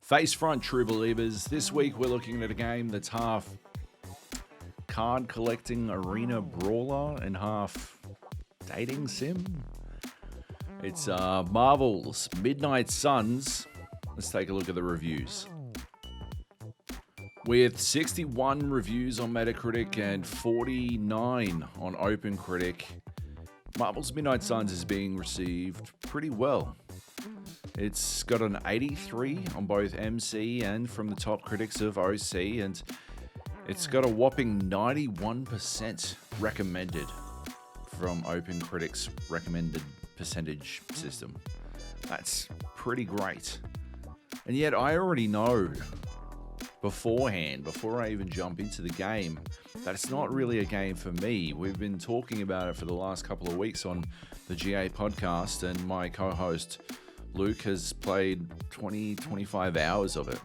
Face front, true believers. This week we're looking at a game that's half card collecting arena brawler and half dating sim. It's Marvel's Midnight Suns. Let's take a look at the reviews. With 61 reviews on Metacritic and 49 on OpenCritic, Marvel's Midnight Suns is being received pretty well. It's got an 83 on both MC and from the top critics of OC, and it's got a whopping 91% recommended from OpenCritic's recommended percentage system. That's pretty great. And yet I already know beforehand, before I even jump into the game, that it's not really a game for me. We've been talking about it for the last couple of weeks on the GA podcast, and my co-host Luke has played 20-25 hours of it.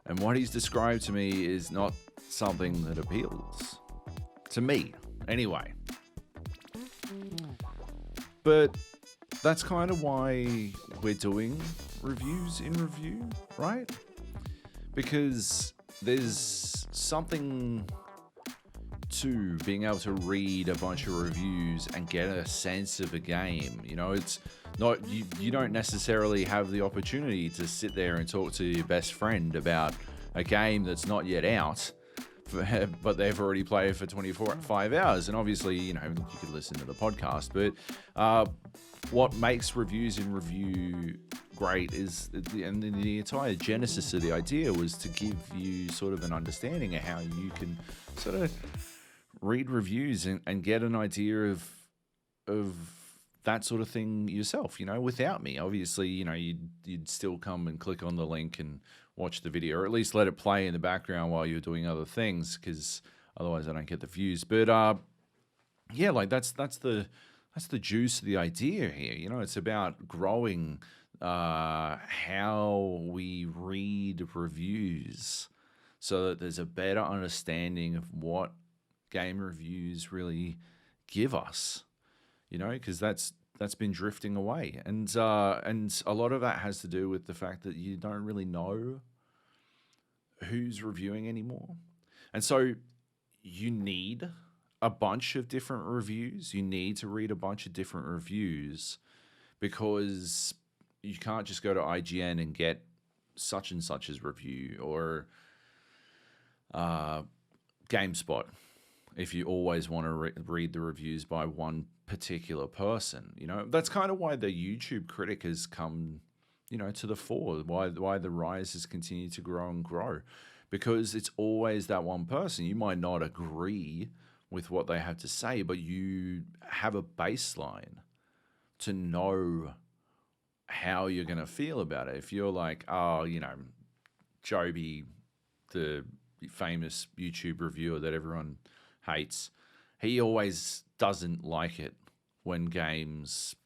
And what he's described to me is not something that appeals to me, anyway. But that's kind of why we're doing reviews in review, right? Because there's something to being able to read a bunch of reviews and get a sense of a game. You know, it's not, you don't necessarily have the opportunity to sit there and talk to your best friend about a game that's not yet out, but they've already played for 5 hours. And obviously, you know, you could listen to the podcast, but what makes reviews in review great is, and the entire genesis of the idea was to give you sort of an understanding of how you can sort of read reviews and get an idea of that sort of thing yourself, you know, without me. Obviously, you know, you'd still come and click on the link and watch the video, or at least let it play in the background while you're doing other things, because otherwise I don't get the views. But yeah, like that's the juice of the idea here. You know, it's about growing how we read reviews so that there's a better understanding of what game reviews really give us, you know, because that's been drifting away, and a lot of that has to do with the fact that you don't really know who's reviewing anymore, and so you need a bunch of different reviews. You need to read a bunch of different reviews, because you can't just go to IGN and get such and such's review, or GameSpot, if you always want to read the reviews by one particular person. You know, that's kind of why the YouTube critic has come, you know, to the fore, why the rise has continued to grow and grow, because it's always that one person. You might not agree with what they have to say, but you have a baseline to know how you're going to feel about it. If you're like, oh, you know, Joby, the famous YouTube reviewer that everyone hates, he always doesn't like it when games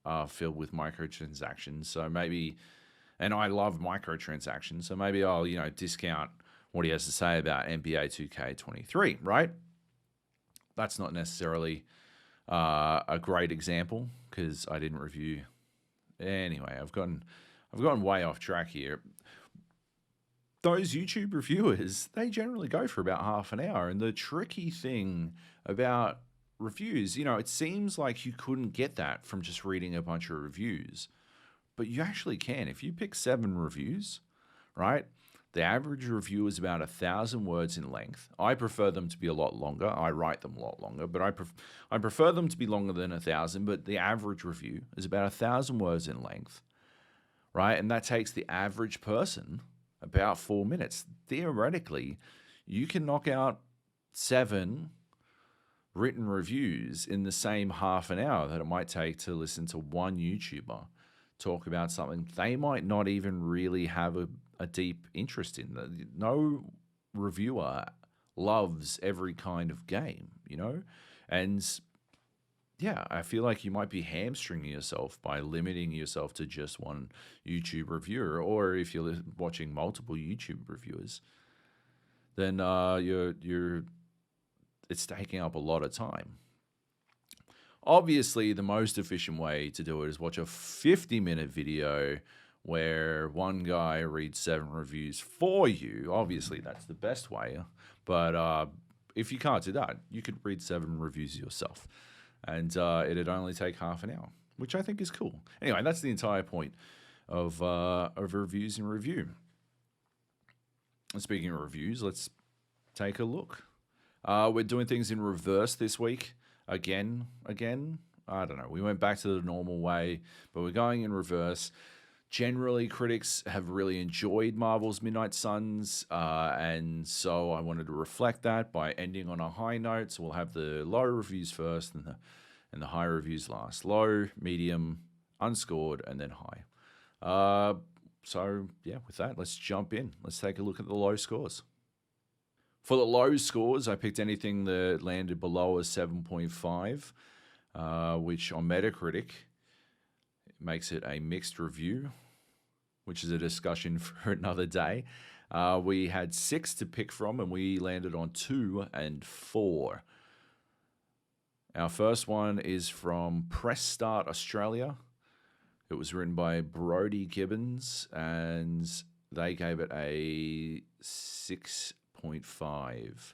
are filled with microtransactions. So maybe, and I love microtransactions, so maybe I'll, you know, discount what he has to say about NBA 2K23, right? That's not necessarily a great example, because I didn't review. Anyway, I've gone way off track here. Those YouTube reviewers, they generally go for about half an hour. And the tricky thing about reviews, you know, it seems like you couldn't get that from just reading a bunch of reviews, but you actually can. If you pick 7 reviews, right? The average review is about 1,000 words in length. I prefer them to be a lot longer. I write them a lot longer, but I prefer them to be longer than 1,000, but the average review is about 1,000 words in length, right? And that takes the average person about 4 minutes. Theoretically, you can knock out 7 written reviews in the same half an hour that it might take to listen to one YouTuber talk about something they might not even really have a deep interest in. No reviewer loves every kind of game, you know? And yeah, I feel like you might be hamstringing yourself by limiting yourself to just one YouTube reviewer, or if you're watching multiple YouTube reviewers, then it's taking up a lot of time. Obviously, the most efficient way to do it is watch a 50-minute video where one guy reads 7 reviews for you. Obviously, that's the best way. But if you can't do that, you could read 7 reviews yourself. And it'd only take half an hour, which I think is cool. Anyway, that's the entire point of reviews and review. And speaking of reviews, let's take a look. We're doing things in reverse this week. Again. I don't know. We went back to the normal way, but we're going in reverse. Generally, critics have really enjoyed Marvel's Midnight Suns, and so I wanted to reflect that by ending on a high note. So we'll have the low reviews first and the high reviews last. Low, medium, unscored, and then high. So, yeah, with that, let's jump in. Let's take a look at the low scores. For the low scores, I picked anything that landed below a 7.5, which on Metacritic makes it a mixed review, which is a discussion for another day. We had 6 to pick from, and we landed on 2 and 4. Our first one is from Press Start Australia. It was written by Brodie Gibbons, and they gave it a 6.5.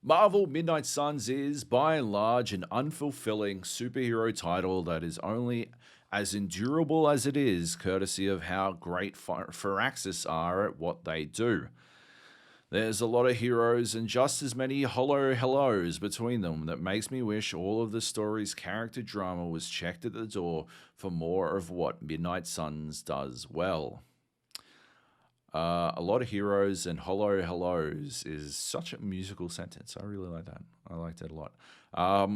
Marvel Midnight Suns is, by and large, an unfulfilling superhero title that is only as endurable as it is, courtesy of how great Firaxis are at what they do. There's a lot of heroes and just as many hollow hellos between them that makes me wish all of the story's character drama was checked at the door for more of what Midnight Suns does well. A lot of heroes and hollow hellos is such a musical sentence. I really like that. I liked it a lot. I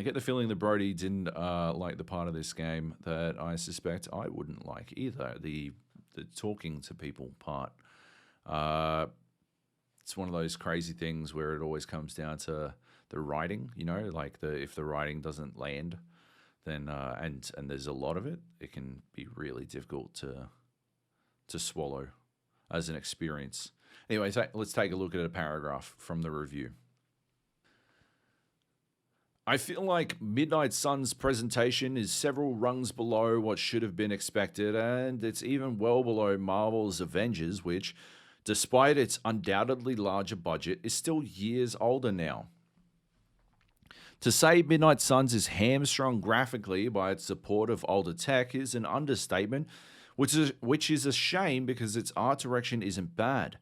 get the feeling that Brodie didn't like the part of this game that I suspect I wouldn't like either, the talking to people part. It's one of those crazy things where it always comes down to the writing, like if the writing doesn't land, then and there's a lot of it, it can be really difficult to swallow as an experience. Anyway, let's take a look at a paragraph from the review. I feel like Midnight Suns' presentation is several rungs below what should have been expected, and it's even well below Marvel's Avengers, which, despite its undoubtedly larger budget, is still years older now. To say Midnight Suns is hamstrung graphically by its support of older tech is an understatement, which is a shame because its art direction isn't bad.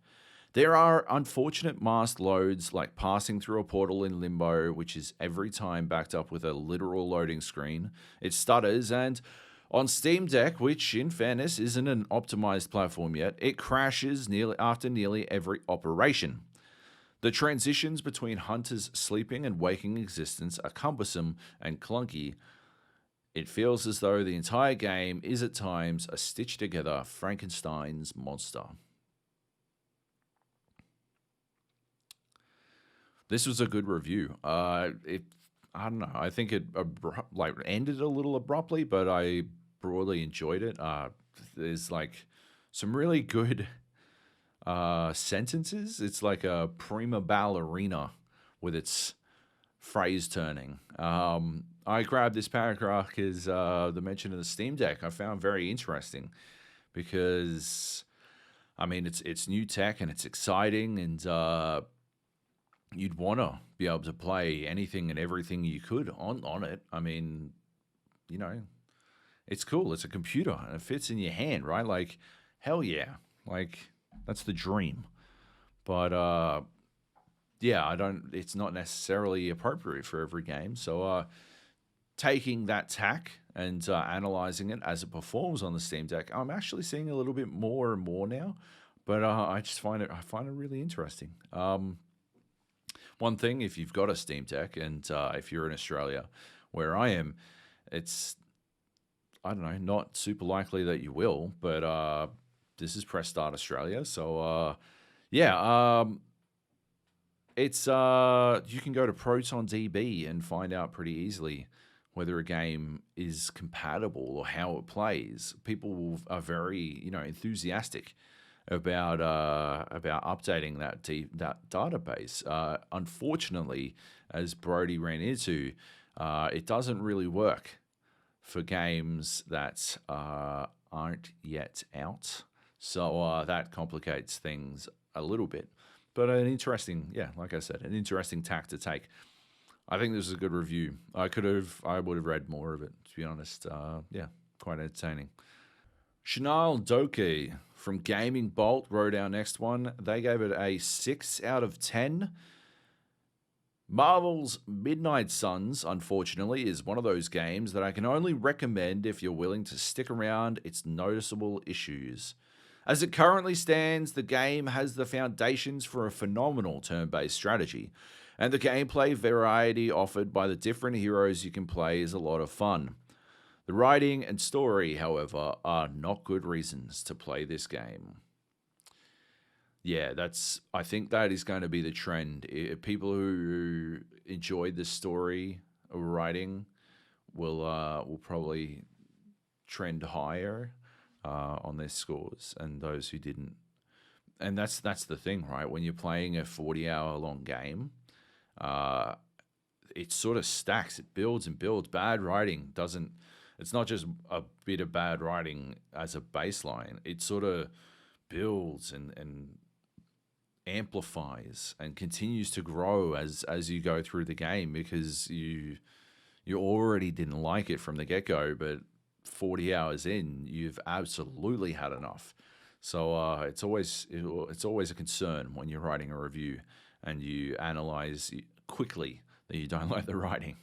There are unfortunate masked loads like passing through a portal in Limbo, which is every time backed up with a literal loading screen. It stutters, and on Steam Deck, which in fairness isn't an optimized platform yet, it crashes after nearly every operation. The transitions between Hunter's sleeping and waking existence are cumbersome and clunky. It feels as though the entire game is at times a stitched together Frankenstein's monster. This was a good review. I don't know. I think it ended a little abruptly, but I broadly enjoyed it. There's some really good sentences. It's like a prima ballerina with its phrase turning. I grabbed this paragraph because the mention of the Steam Deck I found very interesting because, it's new tech and it's exciting, and you'd want to be able to play anything and everything you could on it. It's cool. It's a computer and it fits in your hand, right? Hell yeah. That's the dream. But it's not necessarily appropriate for every game. So taking that tack and analyzing it as it performs on the Steam Deck, I'm actually seeing a little bit more and more now. But I find it really interesting. One thing, if you've got a Steam Deck and if you're in Australia, where I am, it's, not super likely that you will, but this is Press Start Australia. So, it's you can go to ProtonDB and find out pretty easily whether a game is compatible or how it plays. People are very, enthusiastic about updating that database. Unfortunately, as Brodie ran into, it doesn't really work for games that aren't yet out. So that complicates things a little bit. But an interesting, like I said, an interesting tack to take. I think this is a good review. I would have read more of it, to be honest. Quite entertaining. Shunal Doke from GamingBolt wrote our next one. They gave it a 6 out of 10. Marvel's Midnight Suns, unfortunately, is one of those games that I can only recommend if you're willing to stick around its noticeable issues. As it currently stands, the game has the foundations for a phenomenal turn-based strategy, and the gameplay variety offered by the different heroes you can play is a lot of fun. The writing and story, however, are not good reasons to play this game. Yeah, I think that is going to be the trend. People who enjoyed the story or writing will probably trend higher on their scores, and those who didn't. And that's the thing, right? When you're playing a 40-hour-long game, it sort of stacks. It builds and builds. Bad writing doesn't. It's not just a bit of bad writing as a baseline. It sort of builds and amplifies and continues to grow as you go through the game, because you already didn't like it from the get-go, but 40 hours in, you've absolutely had enough. So it's always a concern when you're writing a review and you analyze quickly that you don't like the writing,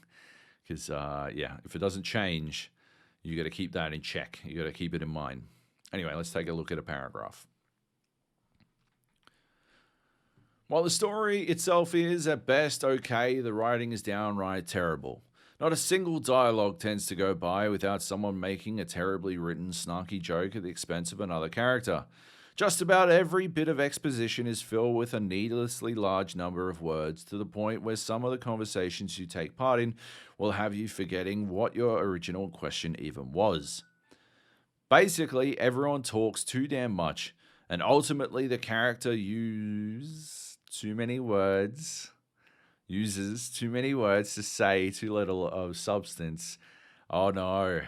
because if it doesn't change, you got to keep that in check. You got to keep it in mind. Anyway, let's take a look at a paragraph. While the story itself is at best okay, the writing is downright terrible. Not a single dialogue tends to go by without someone making a terribly written, snarky joke at the expense of another character. Just about every bit of exposition is filled with a needlessly large number of words, to the point where some of the conversations you take part in will have you forgetting what your original question even was. Basically, everyone talks too damn much, and ultimately the character uses too many words to say too little of substance. Oh no.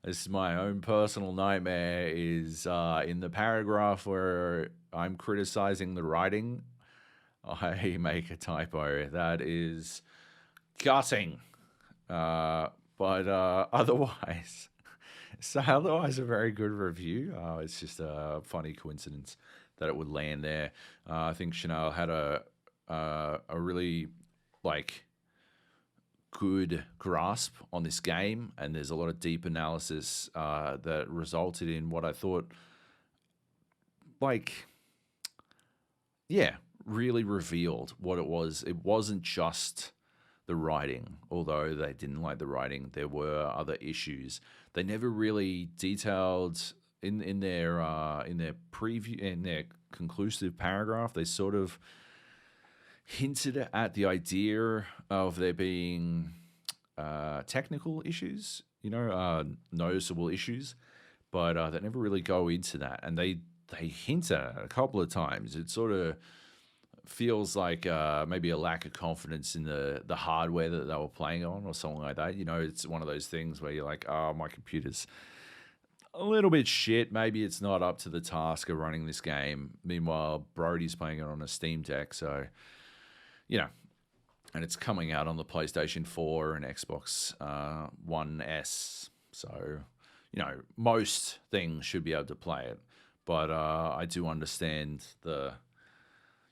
This is my own personal nightmare, is in the paragraph where I'm criticizing the writing, I make a typo. That is gutting. But otherwise a very good review. It's just a funny coincidence that it would land there. I think Shunal had a really good grasp on this game, and there's a lot of deep analysis that resulted in what I thought really revealed what it was. It wasn't just the writing, although they didn't like the writing. There were other issues. They never really detailed in their preview, in their conclusive paragraph. They sort of hinted at the idea of there being technical issues, noticeable issues, but they never really go into that. And they hint at it a couple of times. It sort of feels like maybe a lack of confidence in the hardware that they were playing on, or something like that. It's one of those things where you're like, oh, my computer's a little bit shit. Maybe it's not up to the task of running this game. Meanwhile, Brodie's playing it on a Steam Deck, so and it's coming out on the PlayStation 4 and Xbox One S. So, most things should be able to play it. But I do understand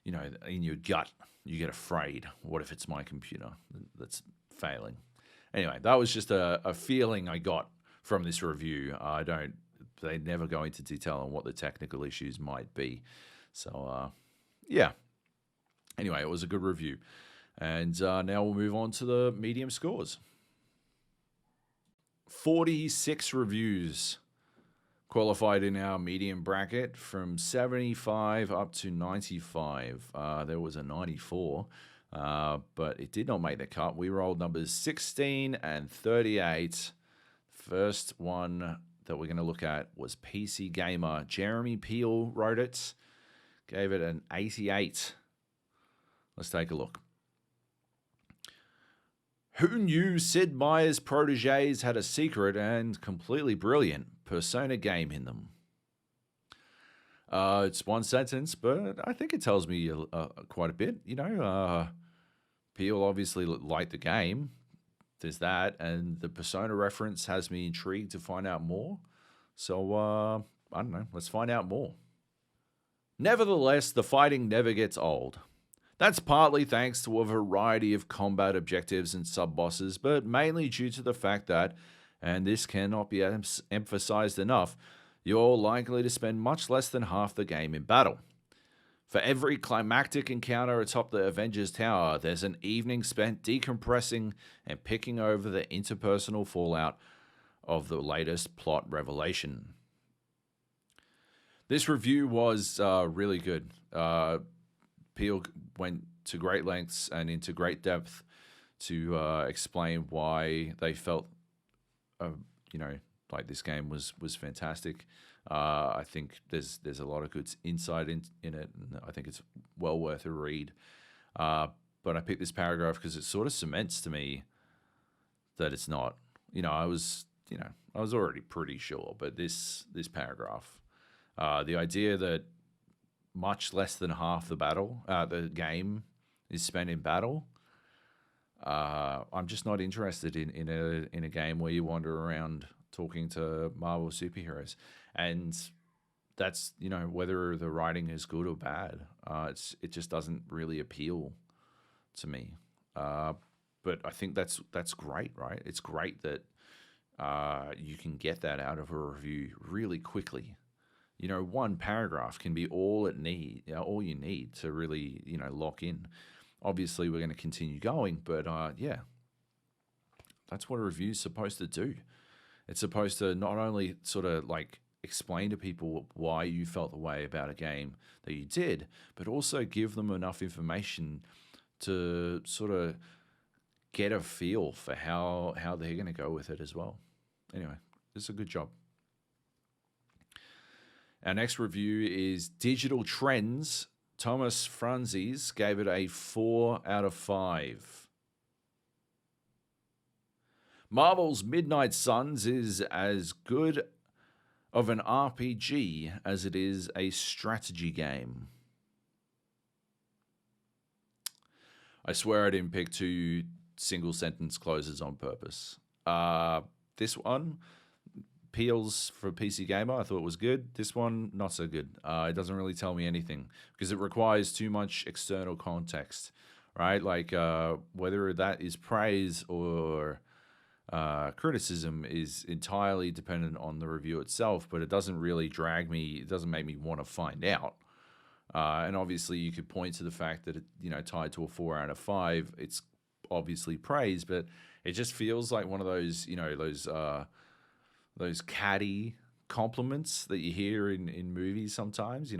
in your gut, you get afraid. What if it's my computer that's failing? Anyway, that was just a feeling I got from this review. They never go into detail on what the technical issues might be. So, Anyway, it was a good review. And now we'll move on to the medium scores. 46 reviews qualified in our medium bracket, from 75 up to 95. There was a 94, but it did not make the cut. We rolled numbers 16 and 38. First one that we're going to look at was PCGamer. Jeremy Peel wrote it, gave it an 88. Let's take a look. Who knew Sid Meier's proteges had a secret and completely brilliant Persona game in them? It's one sentence, but I think it tells me quite a bit. Peel obviously liked the game. There's that, and the Persona reference has me intrigued to find out more. So, I don't know. Let's find out more. Nevertheless, the fighting never gets old. That's partly thanks to a variety of combat objectives and sub-bosses, but mainly due to the fact that, and this cannot be emphasized enough, you're likely to spend much less than half the game in battle. For every climactic encounter atop the Avengers Tower, there's an evening spent decompressing and picking over the interpersonal fallout of the latest plot revelation. This review was really good. Peel went to great lengths and into great depth to explain why they felt, like this game was fantastic. I think there's a lot of good insight in it, and I think it's well worth a read. But I picked this paragraph because it sort of cements to me that it's not. I was already pretty sure, but this paragraph, the idea that much less than half the game is spent in battle. I'm just not interested in a game where you wander around talking to Marvel superheroes, and that's whether the writing is good or bad. It just doesn't really appeal to me. But I think that's great, right? It's great that you can get that out of a review really quickly. One paragraph can be all you need to really, lock in. Obviously, we're going to continue going, but yeah, that's what a review's supposed to do. It's supposed to not only sort of like explain to people why you felt the way about a game that you did, but also give them enough information to sort of get a feel for how they're going to go with it as well. Anyway, this is a good job. Our next review is Digital Trends. Tomas Franzese gave it a 4 out of 5. Marvel's Midnight Suns is as good of an RPG as it is a strategy game. I swear I didn't pick 2 single sentence closes on purpose. This one, Peel's for PCGamer, I thought it was good. This one, not so good. It doesn't really tell me anything because it requires too much external context, right? Like whether that is praise or criticism is entirely dependent on the review itself, but it doesn't really drag me. It doesn't make me want to find out. And obviously, you could point to the fact that it, tied to a 4 out of 5. It's obviously praise, but it just feels like one of those, those catty compliments that you hear in movies sometimes.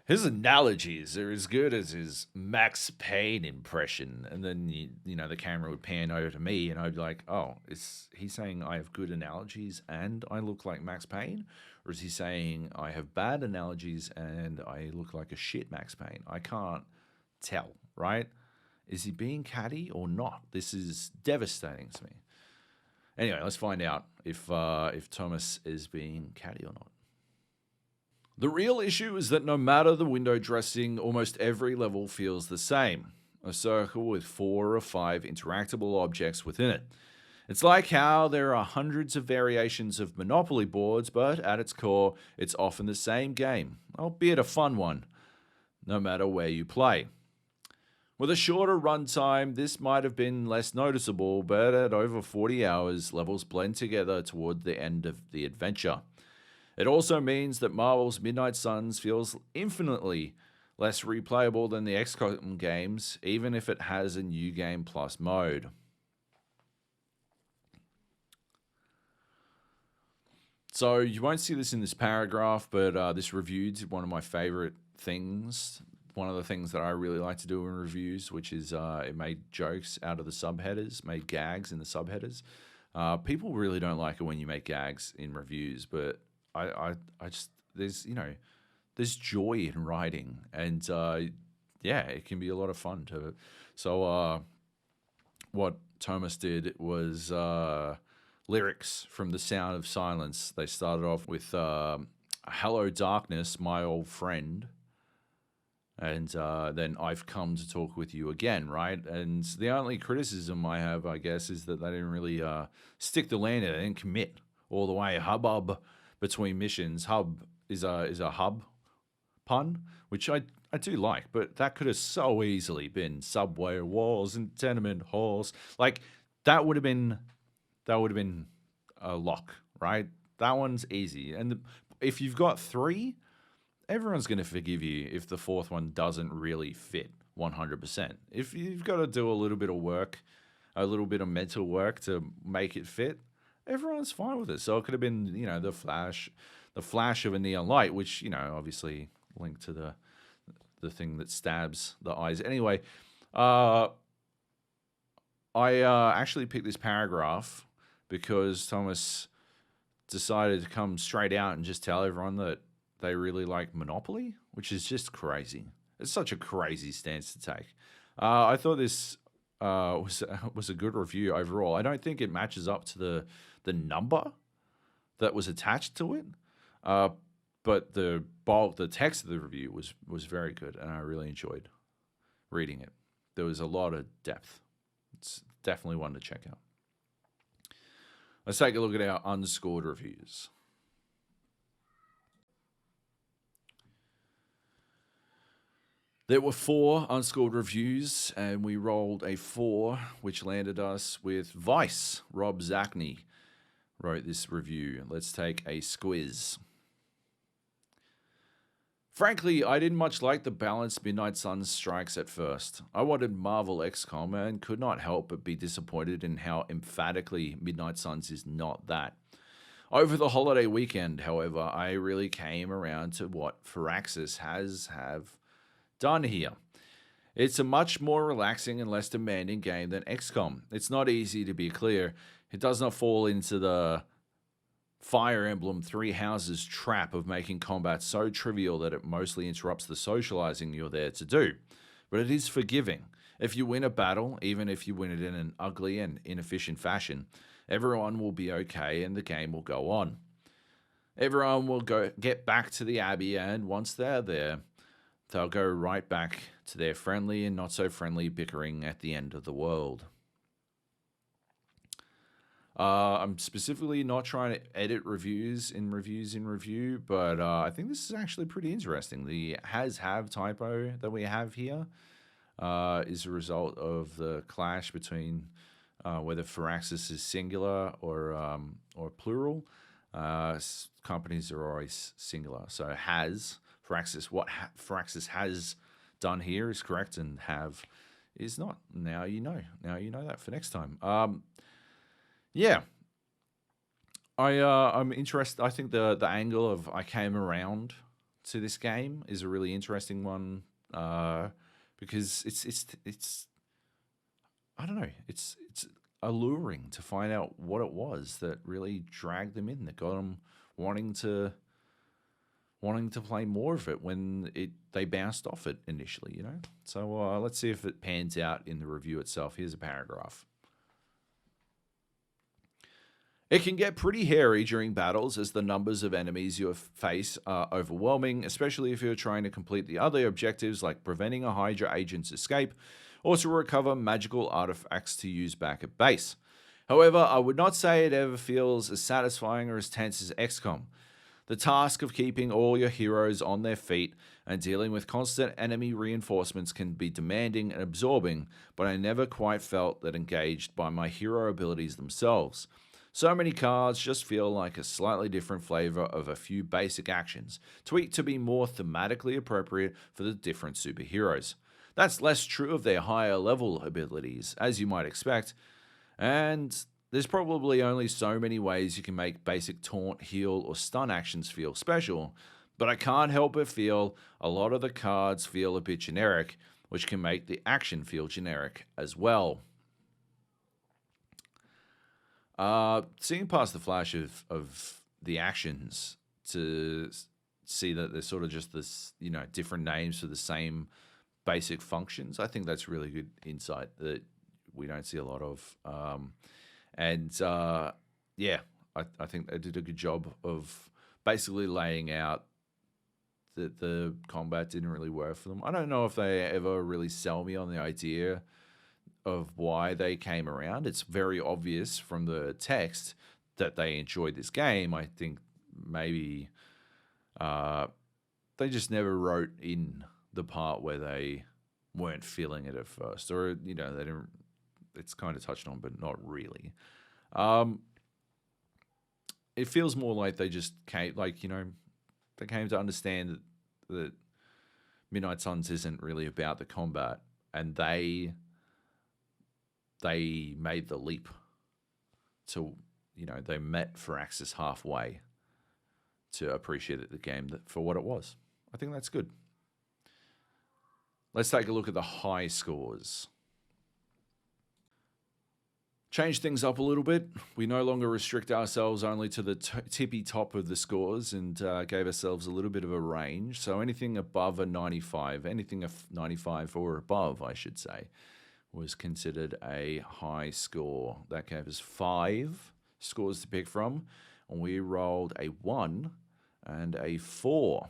His analogies are as good as his Max Payne impression. And then, the camera would pan over to me and I'd be like, oh, is he saying I have good analogies and I look like Max Payne? Or is he saying I have bad analogies and I look like a shit Max Payne? I can't tell, right? Is he being catty or not? This is devastating to me. Anyway, let's find out if Tomas is being catty or not. The real issue is that no matter the window dressing, almost every level feels the same. A circle with 4 or 5 interactable objects within it. It's like how there are hundreds of variations of Monopoly boards, but at its core, it's often the same game, albeit a fun one, no matter where you play. With a shorter runtime, this might have been less noticeable, but at over 40 hours, levels blend together toward the end of the adventure. It also means that Marvel's Midnight Suns feels infinitely less replayable than the XCOM games, even if it has a New Game Plus mode. So you won't see this in this paragraph, but this review did one of my favorite things. One of the things that I really like to do in reviews, which is it made jokes out of the subheaders, made gags in the subheaders. People really don't like it when you make gags in reviews, but I just there's joy in writing, and it can be a lot of fun to. So what Tomas did was lyrics from The Sound of Silence. They started off with "Hello Darkness, my old friend," and then "I've come to talk with you again," right? And the only criticism I have, I guess, is that they didn't really stick the landing. They didn't commit all the way. Hubbub between missions. Hub is a hub pun, which I do like, but that could have so easily been subway walls and tenement halls. Like that would have been a lock, right? That one's easy. And if you've got 3, everyone's going to forgive you if the 4th one doesn't really fit 100%. If you've got to do a little bit of work, a little bit of mental work to make it fit, everyone's fine with it. So it could have been, the flash of a neon light, which, obviously linked to the thing that stabs the eyes. Anyway, I actually picked this paragraph because Tomas decided to come straight out and just tell everyone that they really like Monopoly, which is just crazy. It's such a crazy stance to take. I thought this was a good review overall. I don't think it matches up to the number that was attached to it, but the text of the review was very good, and I really enjoyed reading it. There was a lot of depth. It's definitely one to check out. Let's take a look at our unscored reviews. There were 4 unscored reviews, and we rolled a 4, which landed us with Vice. Rob Zacny wrote this review. Let's take a squiz. Frankly, I didn't much like the balanced Midnight Suns strikes at first. I wanted Marvel XCOM and could not help but be disappointed in how emphatically Midnight Suns is not that. Over the holiday weekend, however, I really came around to what Firaxis have done here. It's a much more relaxing and less demanding game than XCOM. It's not easy to be clear. It does not fall into the Fire Emblem 3 Houses trap of making combat so trivial that it mostly interrupts the socializing you're there to do. But it is forgiving. If you win a battle, even if you win it in an ugly and inefficient fashion, everyone will be okay and the game will go on. Everyone will get back to the Abbey, and once they're there, they'll go right back to their friendly and not so friendly bickering at the end of the world. I'm specifically not trying to edit reviews in review, but I think this is actually pretty interesting. The has-have typo that we have here is a result of the clash between whether Firaxis is singular or plural. Companies are always singular. So Firaxis, what Firaxis has done here is correct, and have is not. Now you know. Now you know that for next time. Yeah, I'm interested. I think the angle of I came around to this game is a really interesting one because it's I don't know. It's alluring to find out what it was that really dragged them in, that got them wanting to play more of it when they bounced off it initially. So let's see if it pans out in the review itself. Here's a paragraph. It can get pretty hairy during battles as the numbers of enemies you face are overwhelming, especially if you're trying to complete the other objectives like preventing a Hydra agent's escape or to recover magical artifacts to use back at base. However, I would not say it ever feels as satisfying or as tense as XCOM. The task of keeping all your heroes on their feet and dealing with constant enemy reinforcements can be demanding and absorbing, but I never quite felt that engaged by my hero abilities themselves. So many cards just feel like a slightly different flavor of a few basic actions, tweaked to be more thematically appropriate for the different superheroes. That's less true of their higher level abilities, as you might expect, and there's probably only so many ways you can make basic taunt, heal, or stun actions feel special, but I can't help but feel a lot of the cards feel a bit generic, which can make the action feel generic as well. Seeing past the flash of the actions to see that they're sort of just this, different names for the same basic functions, I think that's really good insight. That we don't see a lot of. Yeah, I think they did a good job of basically laying out that the combat didn't really work for them. I don't know if they ever really sell me on the idea of why they came around. It's very obvious from the text that they enjoyed this game. I think maybe they just never wrote in the part where they weren't feeling it at first, or they didn't. It's kind of touched on, but not really. It feels more like they just came, they came to understand that Midnight Suns isn't really about the combat, and they made the leap to, they met Firaxis halfway to appreciate the game for what it was. I think that's good. Let's take a look at the high scores. Change things up a little bit. We no longer restrict ourselves only to the tippy top of the scores and gave ourselves a little bit of a range. So anything above a 95, anything of 95 or above, I should say, was considered a high score. That gave us 5 scores to pick from, and we rolled a 1 and a 4.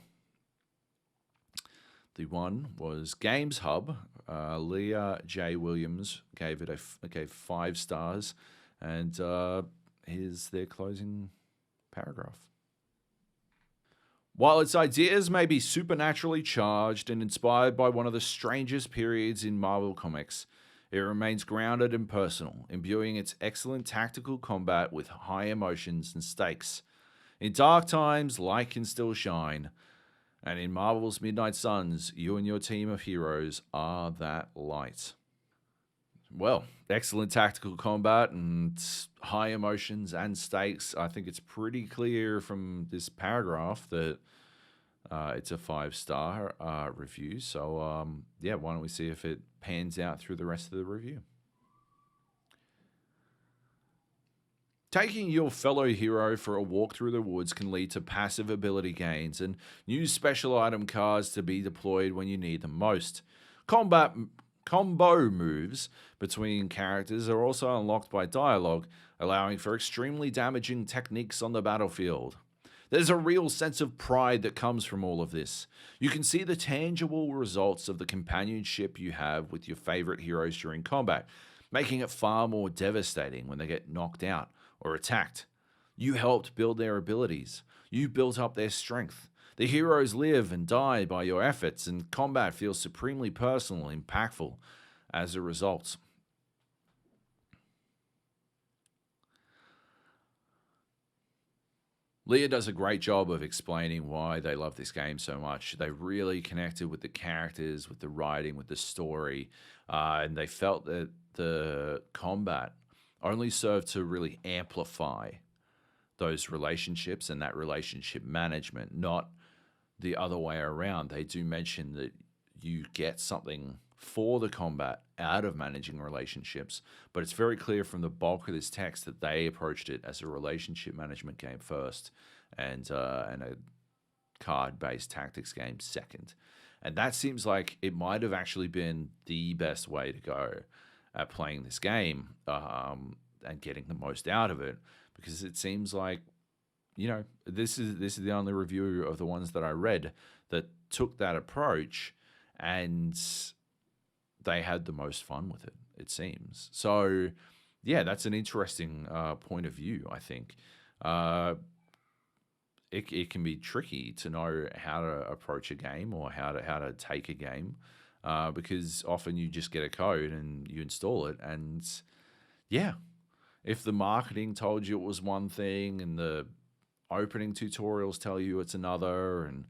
The 1 was GamesHub. Leah J. Williams gave 5 stars, and here's their closing paragraph. While its ideas may be supernaturally charged and inspired by one of the strangest periods in Marvel Comics, it remains grounded and personal, imbuing its excellent tactical combat with high emotions and stakes. In dark times, light can still shine. And in Marvel's Midnight Suns, you and your team of heroes are that light. Well, excellent tactical combat and high emotions and stakes. I think it's pretty clear from this paragraph that it's a 5-star review. So, why don't we see if it pans out through the rest of the review. Taking your fellow hero for a walk through the woods can lead to passive ability gains and new special item cards to be deployed when you need them most. Combo moves between characters are also unlocked by dialogue, allowing for extremely damaging techniques on the battlefield. There's a real sense of pride that comes from all of this. You can see the tangible results of the companionship you have with your favorite heroes during combat, making it far more devastating when they get knocked out or attacked. You helped build their abilities. You built up their strength. The heroes live and die by your efforts, and combat feels supremely personal and impactful as a result. Leah does a great job of explaining why they love this game so much. They really connected with the characters, with the writing, with the story, and they felt that the combat only served to really amplify those relationships and that relationship management, not the other way around. They do mention that you get something for the combat out of managing relationships, but it's very clear from the bulk of this text that they approached it as a relationship management game first and a card-based tactics game second. And that seems like it might have actually been the best way to go at playing this game and getting the most out of it, because it seems like, this is the only review of the ones that I read that took that approach, and they had the most fun with it, it seems. So, yeah, that's an interesting point of view, I think. It can be tricky to know how to approach a game or how to take a game, because often you just get a code and you install it, and yeah, if the marketing told you it was one thing and the opening tutorials tell you it's another, and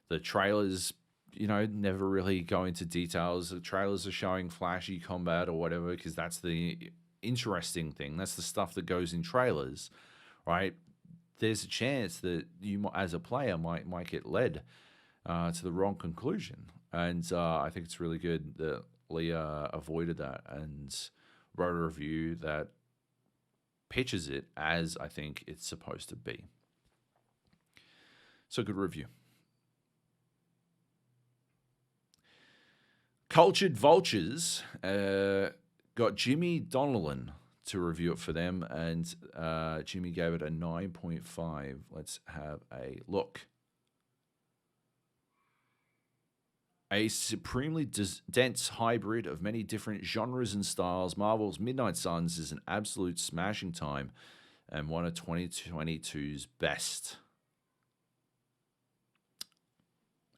the trailers, never really go into details. The trailers are showing flashy combat or whatever, because that's the interesting thing. That's the stuff that goes in trailers, right? There's a chance that you, as a player, might get led to the wrong conclusion. And I think it's really good that Leah avoided that and wrote a review that pitches it as I think it's supposed to be. So, good review. Cultured Vultures got Jimmy Donnellan to review it for them, and Jimmy gave it a 9.5. Let's have a look. A supremely dense hybrid of many different genres and styles, Marvel's Midnight Suns is an absolute smashing time and one of 2022's best.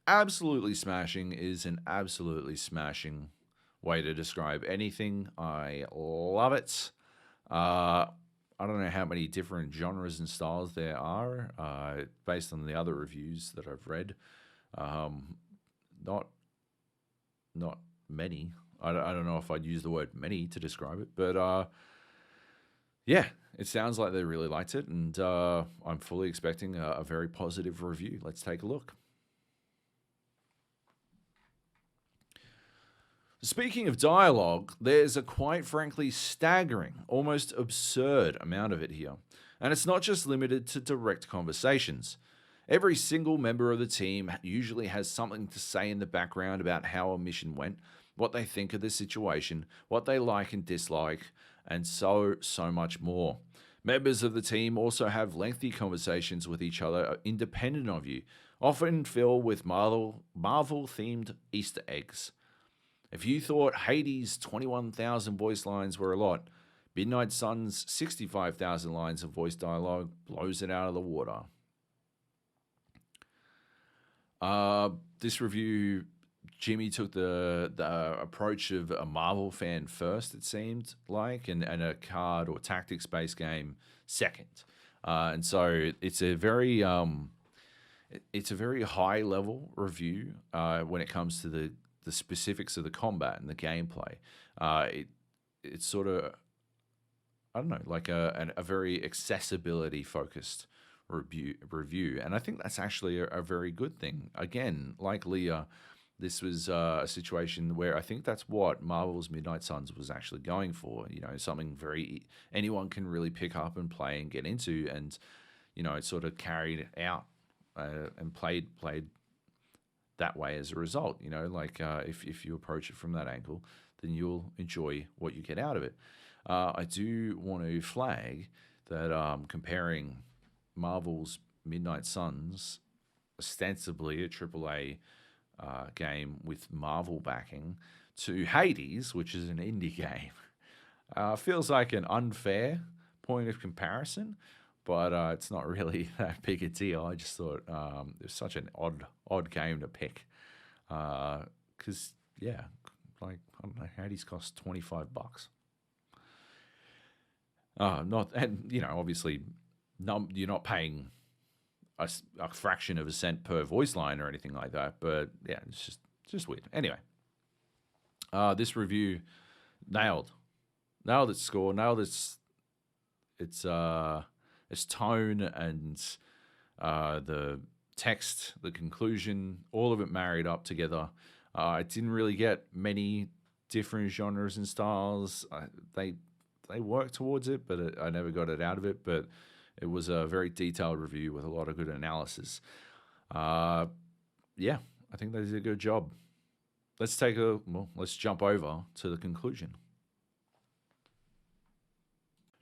Absolutely smashing is an absolutely smashing way to describe anything. I love it. I don't know how many different genres and styles there are based on the other reviews that I've read. Not many. I don't know if I'd use the word many to describe it, but yeah, it sounds like they really liked it, and I'm fully expecting a very positive review. Let's take a look. Speaking of dialogue, there's a quite frankly staggering, almost absurd amount of it here. And it's not just limited to direct conversations. Every single member of the team usually has something to say in the background about how a mission went, what they think of the situation, what they like and dislike, and so much more. Members of the team also have lengthy conversations with each other independent of you, often filled with Marvel-themed Easter eggs. If you thought Hades' 21,000 voice lines were a lot, Midnight Suns' 65,000 lines of voice dialogue blows it out of the water. This review, Jimmy took the approach of a Marvel fan first, it seemed like, and a card or tactics-based game second. And so it's a very high-level review when it comes to the specifics of the combat and the gameplay. It's sort of, I don't know, like a very accessibility-focused review, and I think that's actually a very good thing. Again, like Leah, this was a situation where I think that's what Marvel's Midnight Suns was actually going for. You know, something very anyone can really pick up and play and get into, and you know, it sort of carried out and played that way as a result. You know, like if you approach it from that angle, then you'll enjoy what you get out of it. I do want to flag that comparing Marvel's Midnight Suns, ostensibly a AAA game with Marvel backing, to Hades, which is an indie game, feels like an unfair point of comparison, but it's not really that big a deal. I just thought it was such an odd game to pick, because yeah, like I don't know, Hades costs $25. And you know, obviously, you're not paying a fraction of a cent per voice line or anything like that. But yeah, it's just weird. Anyway, this review nailed its score, nailed its tone and the text, the conclusion, all of it married up together. I didn't really get many different genres and styles. They worked towards it, but I never got it out of it. But it was a very detailed review with a lot of good analysis. Yeah, I think they did a good job. Let's jump over to the conclusion.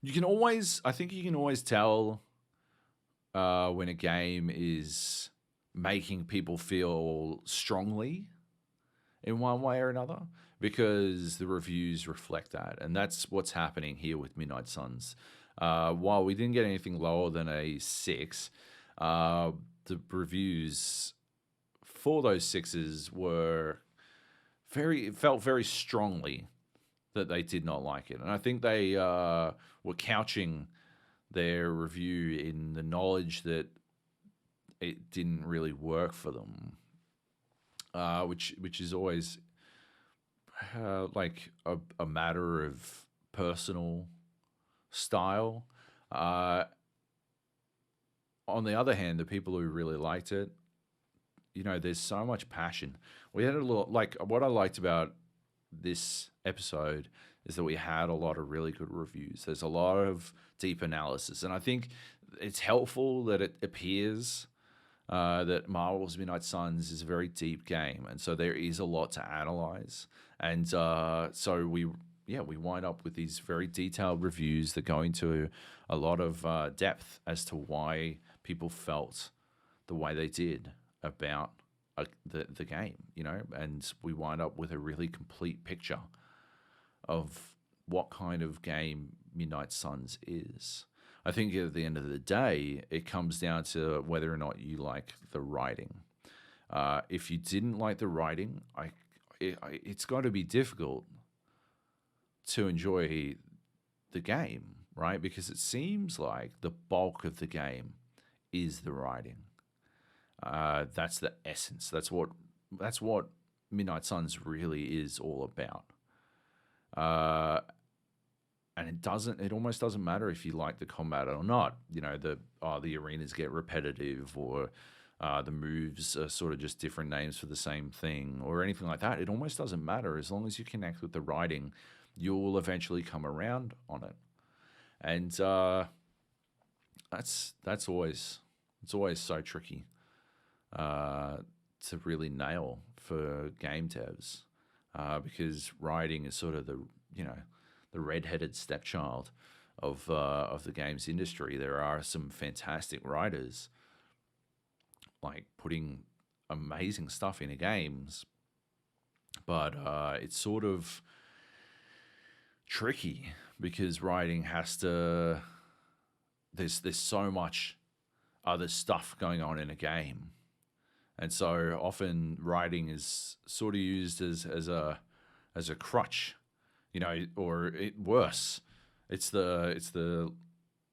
I think you can always tell when a game is making people feel strongly in one way or another, because the reviews reflect that. And that's what's happening here with Midnight Suns. While we didn't get anything lower than a 6, the reviews for those 6s felt very strongly that they did not like it. And I think they were couching their review in the knowledge that it didn't really work for them, which is always like a matter of personal style. On the other hand, the people who really liked it, you know, there's so much passion. We had a lot, like what I liked about this episode is that we had a lot of really good reviews. There's a lot of deep analysis, and I think it's helpful that it appears that Marvel's Midnight Suns is a very deep game, and so there is a lot to analyze. And so we yeah, we wind up with these very detailed reviews that go into a lot of depth as to why people felt the way they did about the game, you know, and we wind up with a really complete picture of what kind of game Midnight Suns is. I think at the end of the day, it comes down to whether or not you like the writing. If you didn't like the writing, it's got to be difficult to enjoy the game, right? Because it seems like the bulk of the game is the writing. That's the essence. That's what Midnight Suns really is all about. And it almost doesn't matter if you like the combat or not. You know, the arenas get repetitive, or the moves are sort of just different names for the same thing, or anything like that. It almost doesn't matter. As long as you connect with the writing, you'll eventually come around on it. And it's always so tricky to really nail for game devs, because writing is sort of the redheaded stepchild of the games industry. There are some fantastic writers, like putting amazing stuff into games, but it's sort of tricky because writing has to. There's so much other stuff going on in a game, and so often writing is sort of used as a crutch, you know, or worse, it's the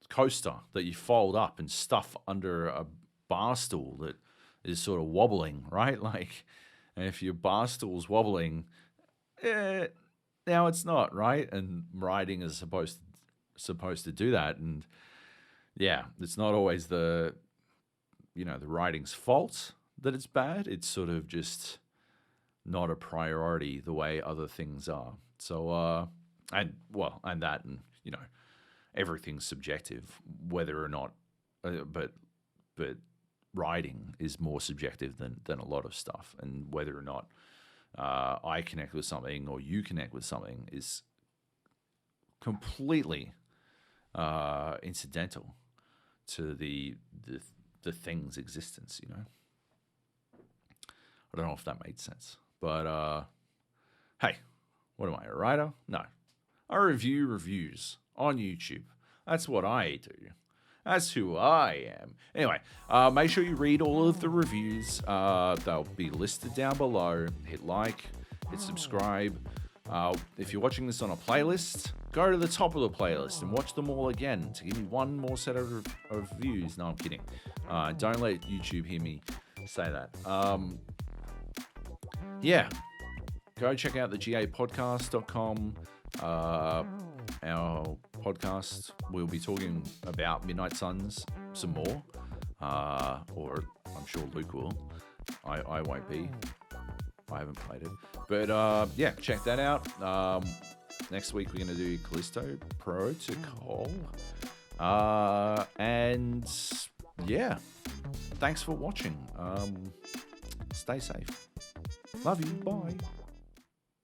coaster that you fold up and stuff under a bar stool that is sort of wobbling, right? Like, and if your bar stool's wobbling, now it's not, right? And writing is supposed to do that, and yeah, it's not always the writing's fault that it's bad. It's sort of just not a priority the way other things are. So and everything's subjective, whether or not, but writing is more subjective than a lot of stuff, and whether or not I connect with something or you connect with something is completely incidental to the thing's existence, you know. I don't know if that made sense, but hey, what am I, a writer? No, I review reviews on YouTube. That's what I do. That's who I am. Anyway, make sure you read all of the reviews. They'll be listed down below. Hit like, hit subscribe. If you're watching this on a playlist, go to the top of the playlist and watch them all again to give me one more set of views. No, I'm kidding. Don't let YouTube hear me say that. Yeah, go check out the GamesHub.com. Our podcast, we'll be talking about Midnight Suns some more, or I'm sure Luke will. I won't be. I haven't played it, but yeah, check that out. Next week we're going to do Callisto Protocol, and yeah, thanks for watching. Stay safe. Love you. Bye.